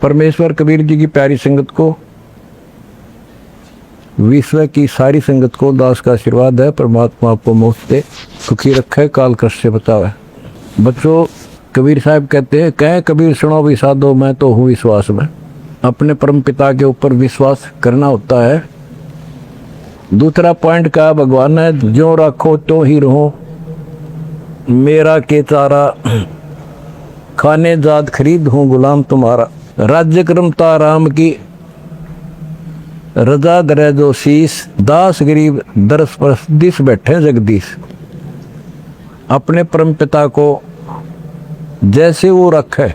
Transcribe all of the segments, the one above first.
परमेश्वर कबीर जी की प्यारी संगत को, विश्व की सारी संगत को दास का आशीर्वाद है। परमात्मा आपको मुफ्त दे, सुखी रखे, काल कष्ट से बचावे। बच्चों, कबीर साहब कहते हैं, कह कबीर सुनो भी साधो, मैं तो हूँ विश्वास में। अपने परम पिता के ऊपर विश्वास करना होता है। दूसरा पॉइंट का भगवान है, जो रखो तो ही रहो, मेरा के चारा खाने जात खरीद हूँ गुलाम तुम्हारा। राज्य क्रमता राम की रजा दरे जो शीस, दास गरीब दरस परस दिस बैठे जगदीश। अपने परम पिता को जैसे वो रखे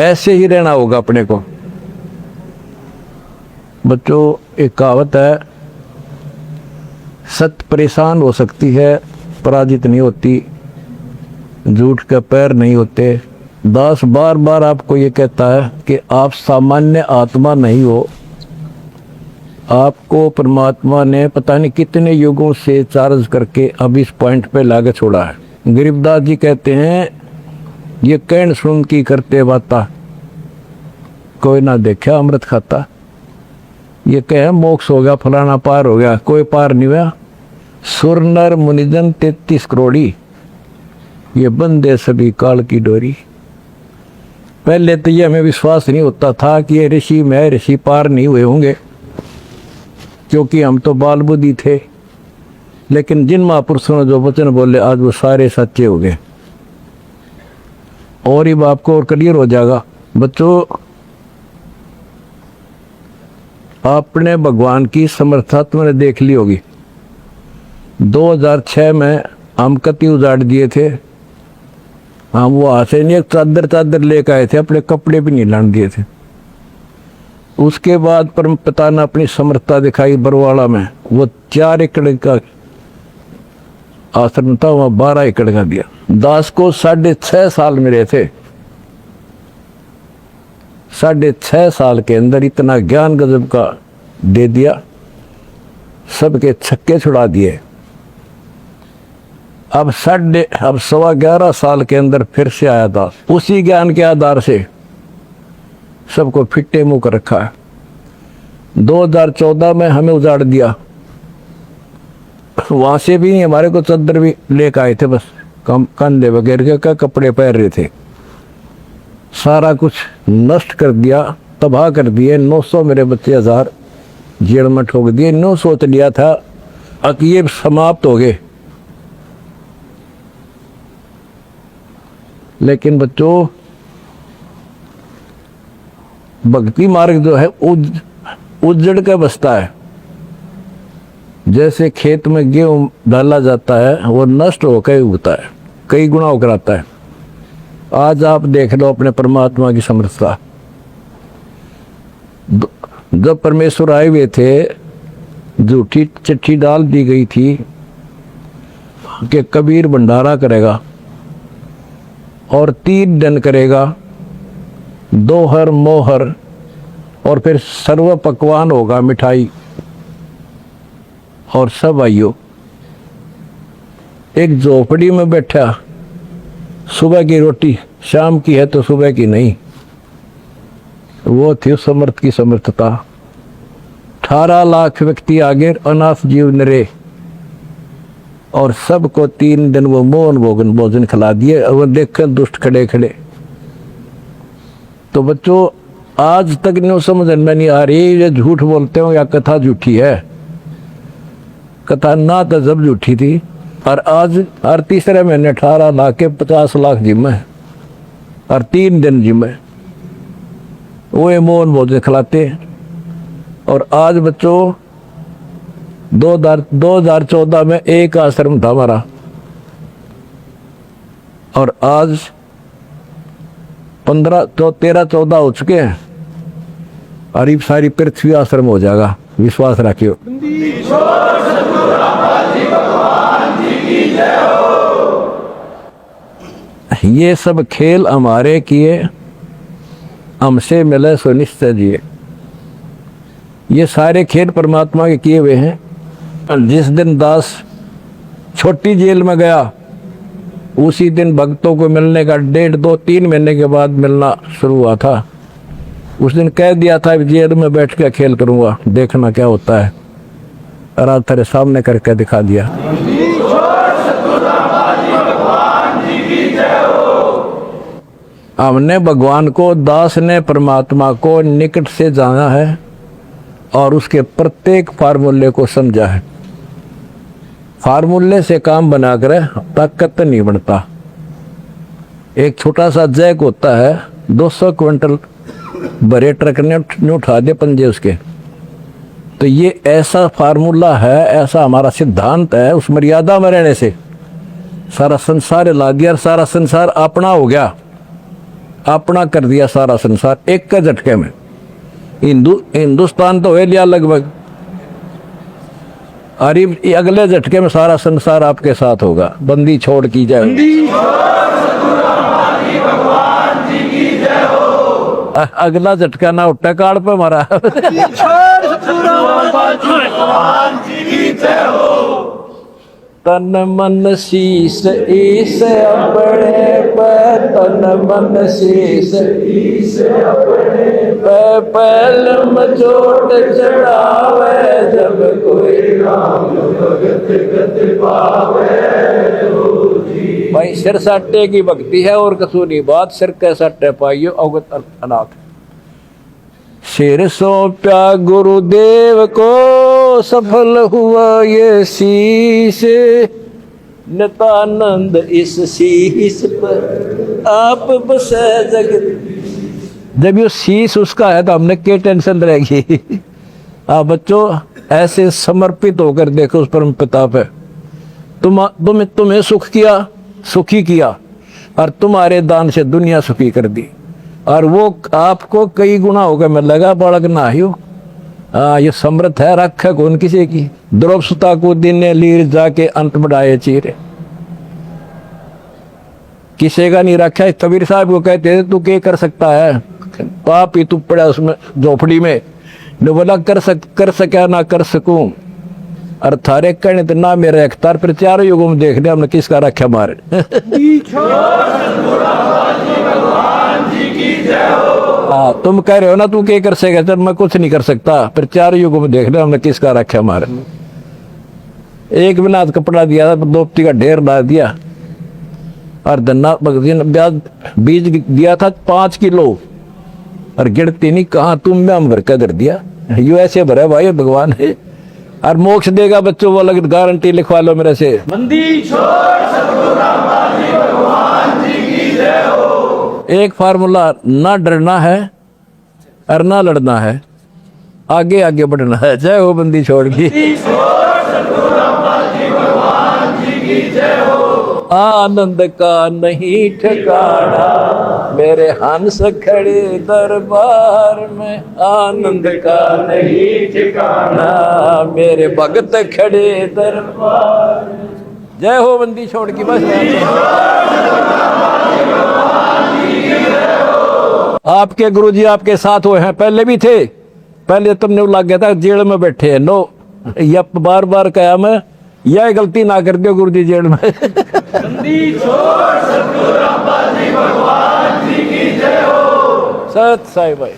ऐसे ही रहना होगा अपने को। बच्चों, एक कहावत है, सत्य परेशान हो सकती है, पराजित नहीं होती, झूठ के पैर नहीं होते। दास बार बार आपको ये कहता है कि आप सामान्य आत्मा नहीं हो। आपको परमात्मा ने पता नहीं कितने युगों से चार्ज करके अब इस पॉइंट पे लाके छोड़ा है। गरीबदास जी कहते हैं, ये कहन सुन की करते बाता, कोई ना देखा अमृत खाता। ये कहे मोक्ष हो गया, फलाना पार हो गया, कोई पार नहीं हुआ। सुर नर मुनिजन 33 करोड़ी, ये बंदे सभी काल की डोरी। पहले तो ये हमें विश्वास नहीं होता था कि ये ऋषि में ऋषि पार नहीं हुए होंगे, क्योंकि हम तो बाल बुद्धि थे। लेकिन जिन महापुरुषों ने जो वचन बोले आज वो सारे सच्चे हो गए, और ये आपको और क्लियर हो जाएगा। बच्चों, आपने भगवान की समर्था तुमने देख ली होगी। 2006 में हम कति उजाड़ दिए थे, हम वो आसे नहीं, एक चादर लेकर आए थे, अपने कपड़े भी नहीं लाने दिए थे। उसके बाद परम पिता ने अपनी समर्थता दिखाई बरवाड़ा में, वो 4 एकड़ का आश्रम था, वहाँ 12 एकड़ का दिया। दास को 6.5 साल मिले थे। 6.5 साल के अंदर इतना ज्ञान गजब का दे दिया, सबके छक्के छुड़ा दिए। अब 11.25 साल के अंदर फिर से आया दास, उसी ज्ञान के आधार से सबको फिट्टे मुंह कर रखा है। 2014 में हमें उजाड़ दिया, वहां से भी हमारे को चद्दर भी लेकर आए थे, बस कंधे वगैरह के कपड़े पहन रहे थे। सारा कुछ नष्ट कर दिया, तबाह कर दिए। 900 मेरे बच्चे 1000 जेल में ठोक दिए। 900 सोच लिया था कि ये समाप्त हो गए, लेकिन बच्चों, भक्ति मार्ग जो है उजड़ के बसता है। जैसे खेत में गेहूं डाला जाता है, वो नष्ट होकर उगता है, कई गुना होकर आता है। आज आप देख लो अपने परमात्मा की समर्थता। जब परमेश्वर आए हुए थे, झूठी चिट्ठी डाल दी गई थी कि कबीर भंडारा करेगा और 3 दिन करेगा, दोहर मोहर, और फिर सर्व पकवान होगा, मिठाई और सब आइयो। एक झोपड़ी में बैठा, सुबह की रोटी शाम की है तो सुबह की नहीं। वो थी समर्थ की समर्थता। 18 लाख व्यक्ति आगे अनाथ जीव नरे, और सबको 3 दिन वो मोहन भोजन खिला दिए, और वो देखकर दुष्ट खड़े खड़े। तो बच्चों, आज तक नहीं समझ में नहीं आ रही ये झूठ बोलते हो या कथा झूठी है। कथा ना तो जब झूठी थी, और आज हर तीसरे महीने 18 लाख के 50 लाख जिम्मे, और 3 दिन जिम्मे वो मोहन भोजन खिलाते। और आज बच्चों, 2014 में एक आश्रम था हमारा, और आज 13-14 हो चुके हैं, और ये सारी पृथ्वी आश्रम हो जाएगा। विश्वास रखियो। ये सब खेल हमारे किए, हमसे मिले सो निश्चय जिए। ये सारे खेल परमात्मा के किए हुए हैं। जिस दिन दास छोटी जेल में गया, उसी दिन भक्तों को मिलने का 1.5, 2, 3 महीने के बाद मिलना शुरू हुआ था। उस दिन कह दिया था जेल में बैठ के खेल करूंगा, देखना क्या होता है, और आज तेरे सामने करके दिखा दिया। हमने भगवान को, दास ने परमात्मा को निकट से जाना है और उसके प्रत्येक फार्मूले को समझा है। फार्मूले से काम बनाकर ताकत नहीं बनता। एक छोटा सा जैक होता है, 200 क्विंटल बड़े ट्रक ने उठा दे पंजे उसके। तो ये ऐसा फार्मूला है, ऐसा हमारा सिद्धांत है। उस मर्यादा में रहने से सारा संसार हिला दिया, सारा संसार अपना हो गया, अपना कर दिया सारा संसार एक का झटके में। हिंदुस्तान तो हो लिया लगभग, अरे अगले झटके में सारा संसार आपके साथ होगा। बंदी छोड़ की जाए, अगला झटका ना उठा काड़ पे मारा। तन मन शीस ईस अपने पे, तन मन शीस ईस अपने पे, पहल में चोट चढ़ावे, जब कोई राम भगत गत पावे। भाई सिर साटे की भक्ति है और कसूरी बात, सिर के साटे पाइयो अवगत अनाथ। सिर सौंप्या गुरुदेव को, सफल हुआ ये शीश, नितानंद इस शीश पर आप बसे जगत। जब ये शीश उसका है तो हमने क्या टेंशन रहेगी। आप बच्चों ऐसे समर्पित होकर देखो उस परम पिता पे। तुम्हें सुख किया, सुखी किया, और तुम्हारे दान से दुनिया सुखी कर दी, और वो आपको कई गुना होकर मिलेगा। बालक ना ही हो, ये समृद्ध है, रख है कौन किसी की। द्रौपदा को दिन ने लीर जाके अंत बढ़ाए चीरे, किसी का नहीं रखा। कबीर साहब को कहते थे तू क्या कर सकता है, पाप ही तू पड़ा उसमें झोपड़ी में। ने बोला कर सका ना कर सकूं, और थारे कहने तो ना मेरे अख्तार पर, चारों युगों में देख लिया हमने किसका रखा मारे। हाँ तुम कह रहे हो ना तू क्या कर सकेगा, चल मैं कुछ नहीं कर सकता, फिर चारों युगों में देख लिया हमने किसका रखा मारे। एक बिना कपड़ा दिया था, दोपती का ढेर डाल दिया, और धन्ना बीज दिया था 5 किलो, और गिरती नहीं कहा तुम में हम भर का धर दिया। यू ऐसे भरा भाई भगवान है, और मोक्ष देगा बच्चों, वो अलग गारंटी लिखवा लो मेरे से। एक फार्मूला, ना डरना है और ना लड़ना है, आगे आगे बढ़ना है। जय हो बंदी छोड़ की। आनंद का नहीं ठिकाना, मेरे हंस खड़े दरबार में, आनंद का नहीं ठिकाना, मेरे भगत खड़े दरबार। जय हो बंदी छोड़ की। बस आपके गुरुजी आपके साथ हुए हैं, पहले भी थे। पहले तुमने लग गया था जेल में बैठे हैं, नो या बार बार कहा मैं, यह गलती ना कर दो गुरुजी जेल में। सत साई भाई।